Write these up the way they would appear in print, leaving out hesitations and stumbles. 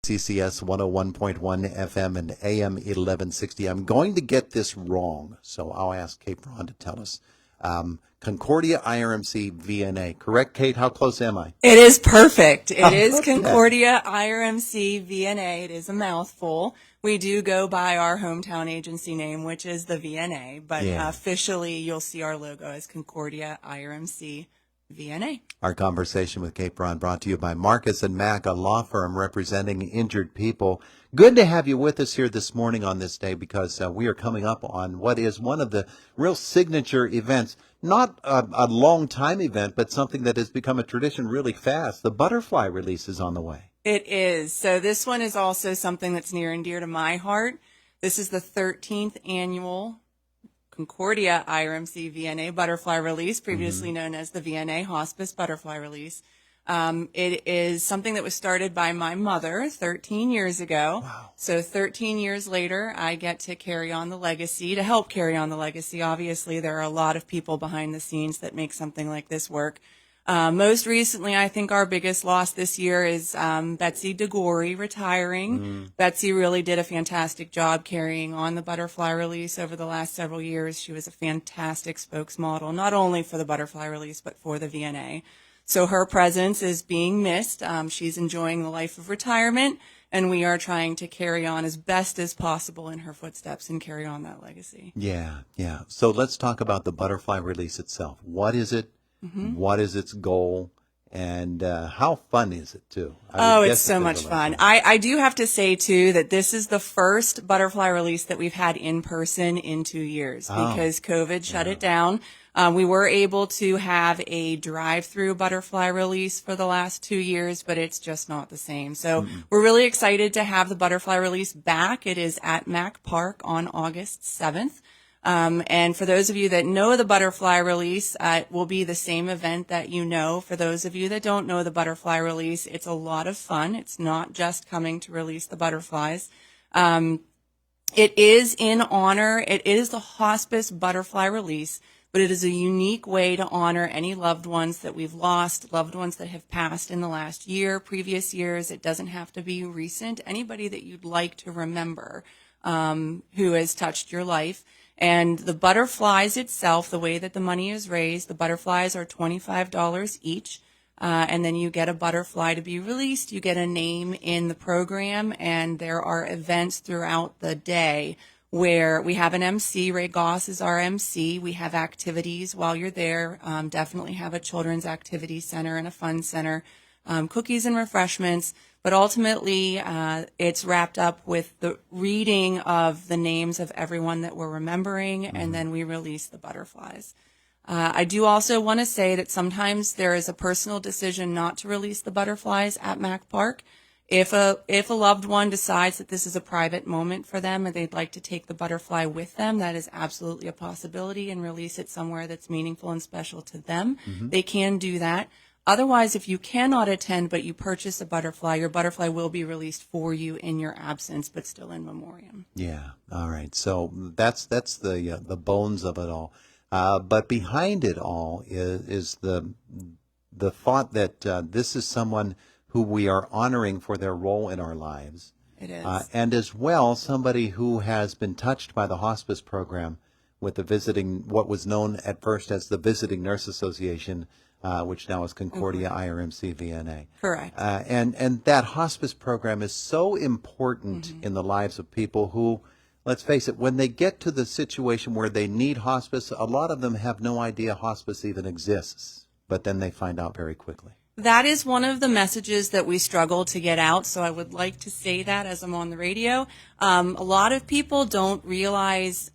CCS 101.1 FM and AM 1160. I'm going to get this wrong, so I'll ask Kate Braun to tell us. Concordia-IRMC-VNA. Correct, Kate? How close am I? It is perfect. It is Okay. Concordia-IRMC-VNA. It is a mouthful. We do go by our hometown agency name, which is the VNA, but officially you'll see our logo as Concordia-IRMC-VNA. Our conversation with Kate Braun brought to you by Marcus & Mack, a law firm representing injured people. Good to have you with us here this morning on this day because we are coming up on what is one of the real signature events. Not a long time event, but something that has become a tradition really fast. The butterfly release is on the way. It is. So this one is also something that's near and dear to my heart. This is the 13th annual Concordia-IRMC-VNA butterfly release, previously known as the VNA Hospice Butterfly Release. It is something that was started by my mother 13 years ago. Wow. So 13 years later, I get to carry on the legacy, to help carry on the legacy. Obviously, there are a lot of people behind the scenes that make something like this work. Most recently, I think our biggest loss this year is Betsy DeGory retiring. Betsy really did a fantastic job carrying on the butterfly release over the last several years. She was a fantastic spokesmodel, not only for the butterfly release, but for the VNA. So her presence is being missed. She's enjoying the life of retirement, and we are trying to carry on as best as possible in her footsteps and carry on that legacy. Yeah. So let's talk about the butterfly release itself. What is it? What is its goal? And how fun is it, too? It's so much fun. I do have to say, too, that this is the first butterfly release that we've had in person in 2 years because COVID shut it down. We were able to have a drive-through butterfly release for the last 2 years, but it's just not the same. So we're really excited to have the butterfly release back. It is at Mack Park on August 7th. And for those of you that know the butterfly release, it will be the same event that you know. For those of you that don't know the butterfly release, it's a lot of fun. It's not just coming to release the butterflies. It is in honor. It is the hospice butterfly release, but it is a unique way to honor any loved ones that we've lost, loved ones that have passed in the last year, previous years. It doesn't have to be recent. Anybody that you'd like to remember, who has touched your life. And the butterflies itself, the way that the money is raised, the butterflies are $25 each. And then you get a butterfly to be released. You get a name in the program, and there are events throughout the day where we have an MC. Ray Goss is our MC. We have activities while you're there. Definitely have a children's activity center and a fun center, cookies and refreshments. But ultimately, it's wrapped up with the reading of the names of everyone that we're remembering, and then we release the butterflies. I do also want to say that sometimes there is a personal decision not to release the butterflies at Mack Park. If a loved one decides that this is a private moment for them and they'd like to take the butterfly with them, that is absolutely a possibility, and release it somewhere that's meaningful and special to them. They can do that. Otherwise, if you cannot attend but you purchase a butterfly, your butterfly will be released for you in your absence, but still in memoriam. Yeah. All right. So that's the bones of it all. But behind it all is the thought that this is someone who we are honoring for their role in our lives. It is. And as well, somebody who has been touched by the hospice program with the visiting, what was known at first as the Visiting Nurse Association, which now is Concordia-IRMC-VNA. Correct. And that hospice program is so important in the lives of people who, let's face it, when they get to the situation where they need hospice, a lot of them have no idea hospice even exists, but then they find out very quickly. That is one of the messages that we struggle to get out, so I would like to say that as I'm on the radio. A lot of people don't realize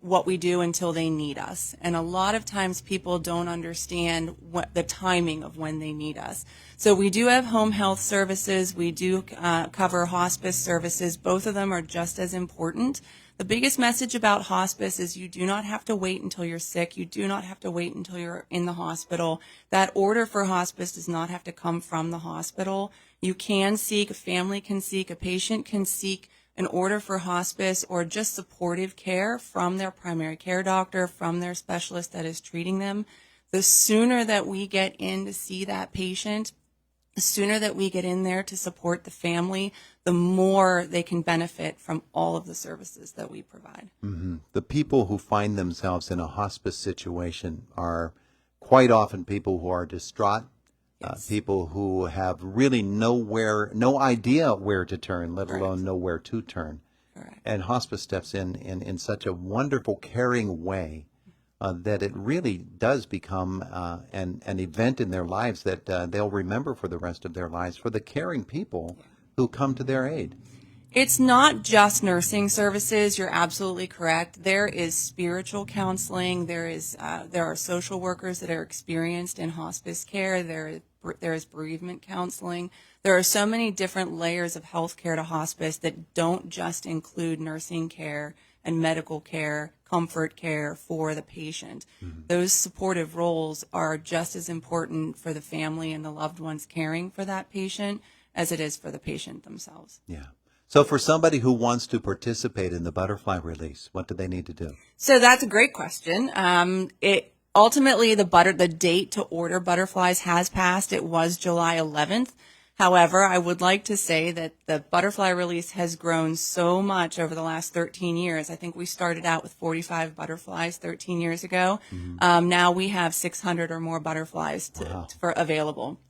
what we do until they need us. And a lot of times people don't understand what the timing of when they need us. So we do have home health services. We do cover hospice services. Both of them are just as important. The biggest message about hospice is you do not have to wait until you're sick. You do not have to wait until you're in the hospital. That order for hospice does not have to come from the hospital. You can seek, a family can seek, a patient can seek an order for hospice or just supportive care from their primary care doctor, from their specialist that is treating them. The sooner that we get in to see that patient, the sooner that we get in there to support the family, the more they can benefit from all of the services that we provide. Mm-hmm. The people who find themselves in a hospice situation are quite often people who are distraught, Yes. people who have really no idea where to turn, let Correct. alone know where to turn. Correct. And hospice steps in such a wonderful, caring way that it really does become an event in their lives that they'll remember for the rest of their lives, for the caring people who come to their aid. It's not just nursing services. You're absolutely correct. There is spiritual counseling. There are social workers that are experienced in hospice care. There is bereavement counseling. There are so many different layers of healthcare to hospice that don't just include nursing care and medical care, comfort care for the patient. Mm-hmm. Those supportive roles are just as important for the family and the loved ones caring for that patient as it is for the patient themselves. Yeah. So for somebody who wants to participate in the butterfly release, what do they need to do? So that's a great question. Ultimately, the date to order butterflies has passed. It was July 11th. However, I would like to say that the butterfly release has grown so much over the last 13 years. I think we started out with 45 butterflies 13 years ago. Mm-hmm. Now we have 600 or more butterflies for available.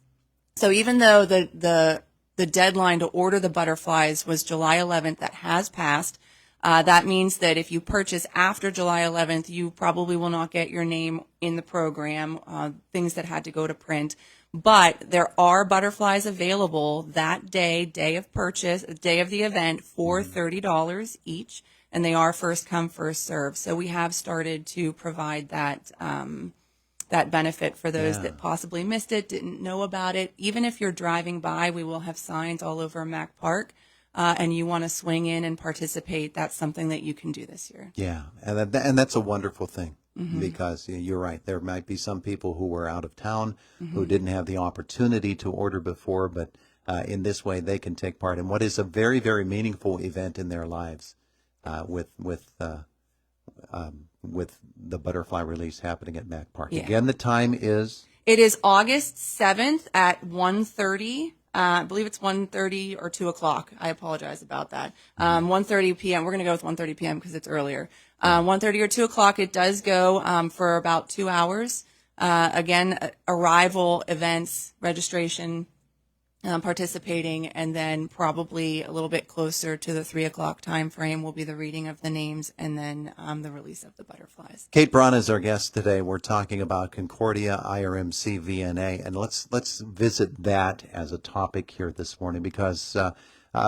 So even though the deadline to order the butterflies was July 11th, that has passed. That means that if you purchase after July 11th, you probably will not get your name in the program, things that had to go to print. But there are butterflies available that day of purchase, day of the event, for $30 each, and they are first come, first serve. So we have started to provide that benefit for those that possibly missed it, didn't know about it. Even if you're driving by, we will have signs all over Mack Park, and you want to swing in and participate. That's something that you can do this year. Yeah, and that's a wonderful thing. Mm-hmm. Because you're right, there might be some people who were out of town, mm-hmm. who didn't have the opportunity to order before, but in this way they can take part in what is a very, very meaningful event in their lives, with the butterfly release happening at Mack Park. Yeah. Again, the time is? It is August 7th at 1:30. I believe it's 1:30 or 2 o'clock. I apologize about that. 1:30 p.m. We're going to go with 1:30 p.m. because it's earlier. 1:30 or 2 o'clock. It does go for about 2 hours. Again, arrival, events, registration, participating, and then probably a little bit closer to the 3 o'clock time frame will be the reading of the names and then the release of the butterflies. Kate Braun is our guest today. We're talking about Concordia-IRMC-VNA, and let's visit that as a topic here this morning because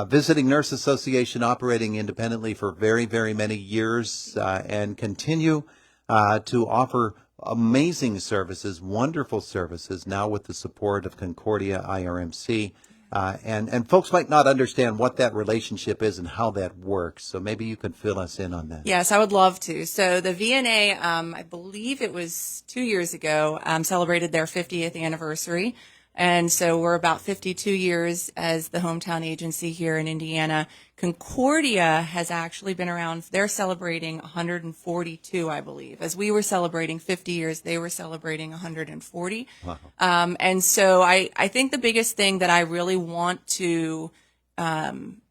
Visiting Nurse Association operating independently for very, very many years and continue to offer amazing services, wonderful services, now with the support of Concordia-IRMC. And folks might not understand what that relationship is and how that works. So maybe you could fill us in on that. Yes, I would love to. So the VNA, I believe it was 2 years ago, celebrated their 50th anniversary. And so we're about 52 years as the hometown agency here in Indiana. Concordia has actually been around. They're celebrating 142, I believe. As we were celebrating 50 years, they were celebrating 140. Wow. And so I think the biggest thing that I really want to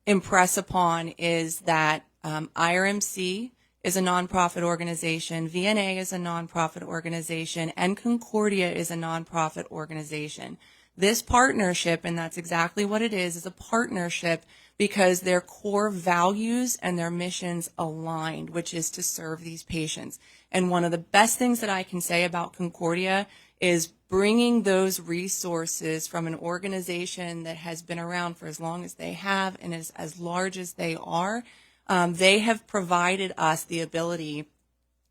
impress upon is that IRMC is a nonprofit organization, VNA is a nonprofit organization, and Concordia is a nonprofit organization. This partnership, and that's exactly what it is a partnership because their core values and their missions aligned, which is to serve these patients. And one of the best things that I can say about Concordia is bringing those resources from an organization that has been around for as long as they have and is as large as they are. They have provided us the ability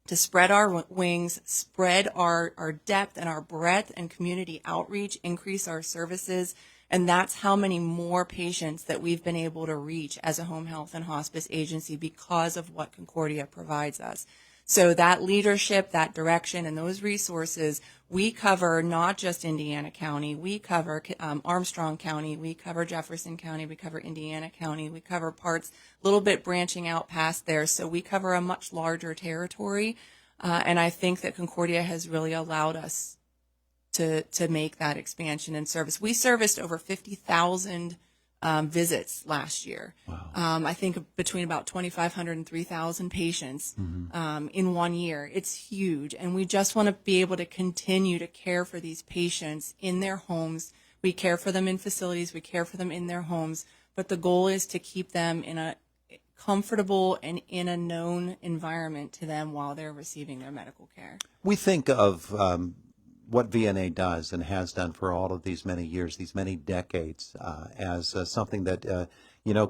to spread our wings, spread our depth and our breadth and community outreach, increase our services. And that's how many more patients that we've been able to reach as a home health and hospice agency because of what Concordia provides us. So that leadership, that direction, and those resources, we cover not just Indiana County. We cover Armstrong County. We cover Jefferson County. We cover Indiana County. We cover parts a little bit branching out past there. So we cover a much larger territory. And I think that Concordia has really allowed us to make that expansion in service. We serviced over 50,000 visits last year. Wow. I think between about 2,500 and 3,000 patients in 1 year. It's huge. And we just want to be able to continue to care for these patients in their homes. We care for them in facilities. We care for them in their homes. But the goal is to keep them in a comfortable and in a known environment to them while they're receiving their medical care. We think of what VNA does and has done for all of these many years, these many decades, as something that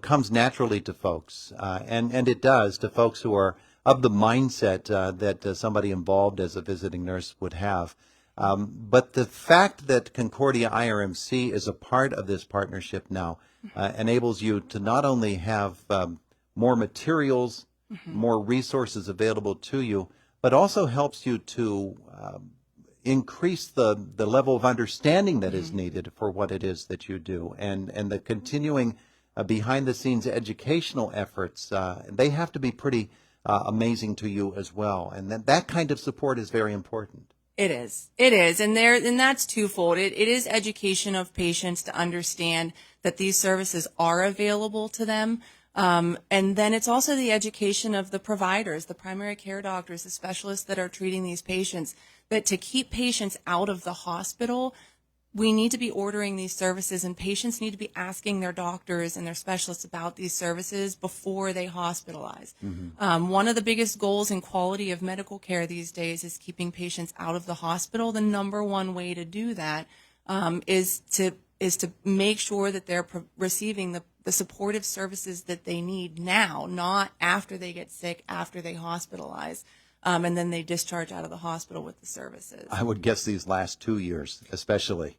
comes naturally to folks, and it does to folks who are of the mindset that somebody involved as a visiting nurse would have. But the fact that Concordia-IRMC is a part of this partnership now enables you to not only have more materials, more resources available to you, but also helps you to increase the level of understanding that is needed for what it is that you do, and the continuing behind-the-scenes educational efforts. They have to be pretty amazing to you as well, and that kind of support is very important. It is, and that's twofold. It is education of patients to understand that these services are available to them. And then it's also the education of the providers, the primary care doctors, the specialists that are treating these patients, that to keep patients out of the hospital, we need to be ordering these services, and patients need to be asking their doctors and their specialists about these services before they hospitalize. One of the biggest goals in quality of medical care these days is keeping patients out of the hospital. The number one way to do that is to make sure that they're receiving the supportive services that they need now, not after they get sick, after they hospitalize, and then they discharge out of the hospital with the services. I would guess these last 2 years, especially.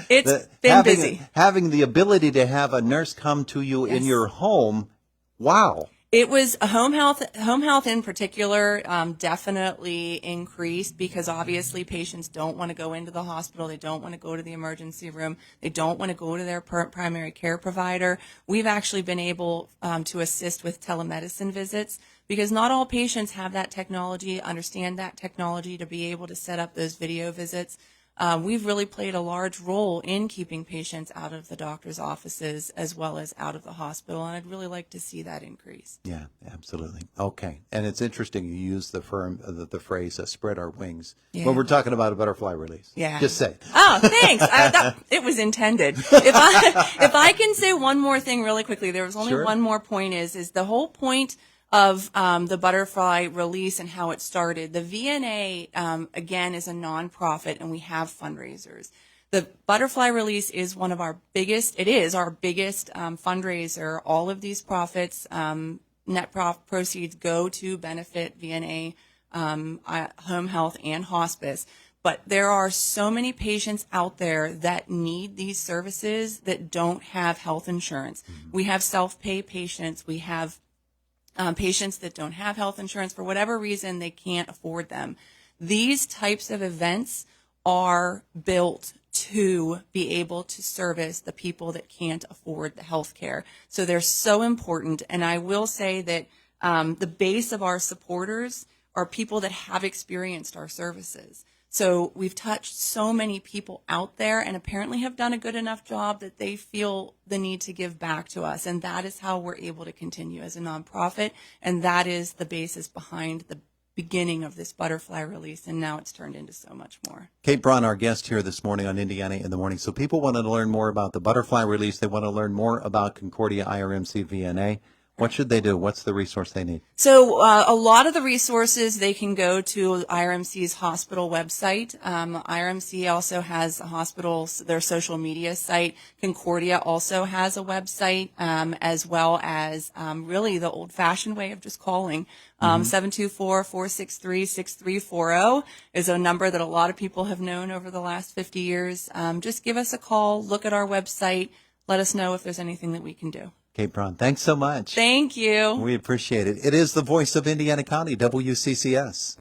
It's been busy. Having the ability to have a nurse come to you in your home, wow. It was home health in particular, definitely increased, because obviously patients don't want to go into the hospital. They don't want to go to the emergency room. They don't want to go to their primary care provider. We've actually been able to assist with telemedicine visits, because not all patients have that technology, understand that technology to be able to set up those video visits. We've really played a large role in keeping patients out of the doctor's offices as well as out of the hospital, and I'd really like to see that increase. Yeah, absolutely. Okay, and it's interesting you use the phrase "spread our wings" when we're talking about a butterfly release. Yeah, just say. Oh, thanks. It was intended. If I can say one more thing really quickly, there was only one more point. Is the whole point of the butterfly release and how it started. The VNA, again, is a nonprofit, and we have fundraisers. The butterfly release is one of our biggest, it is our biggest fundraiser. All of these profits, net proceeds go to benefit VNA, home health, and hospice. But there are so many patients out there that need these services that don't have health insurance. We have self-pay patients. We have patients that don't have health insurance for whatever reason. They can't afford them. These types of events are built to be able to service the people that can't afford the health care. So they're so important. And I will say that the base of our supporters are people that have experienced our services. So we've touched so many people out there, and apparently have done a good enough job that they feel the need to give back to us. And that is how we're able to continue as a nonprofit. And that is the basis behind the beginning of this butterfly release. And now it's turned into so much more. Kate Braun, our guest here this morning on Indiana in the Morning. So people want to learn more about the butterfly release. They want to learn more about Concordia-IRMC-VNA. What should they do? What's the resource they need? So a lot of the resources, they can go to IRMC's hospital website. IRMC also has a hospital's, their social media site. Concordia also has a website, as well as really the old-fashioned way of just calling. 724-463-6340 is a number that a lot of people have known over the last 50 years. Just give us a call, look at our website, let us know if there's anything that we can do. Kate Braun, thanks so much. Thank you. We appreciate it. It is the voice of Indiana County, WCCS.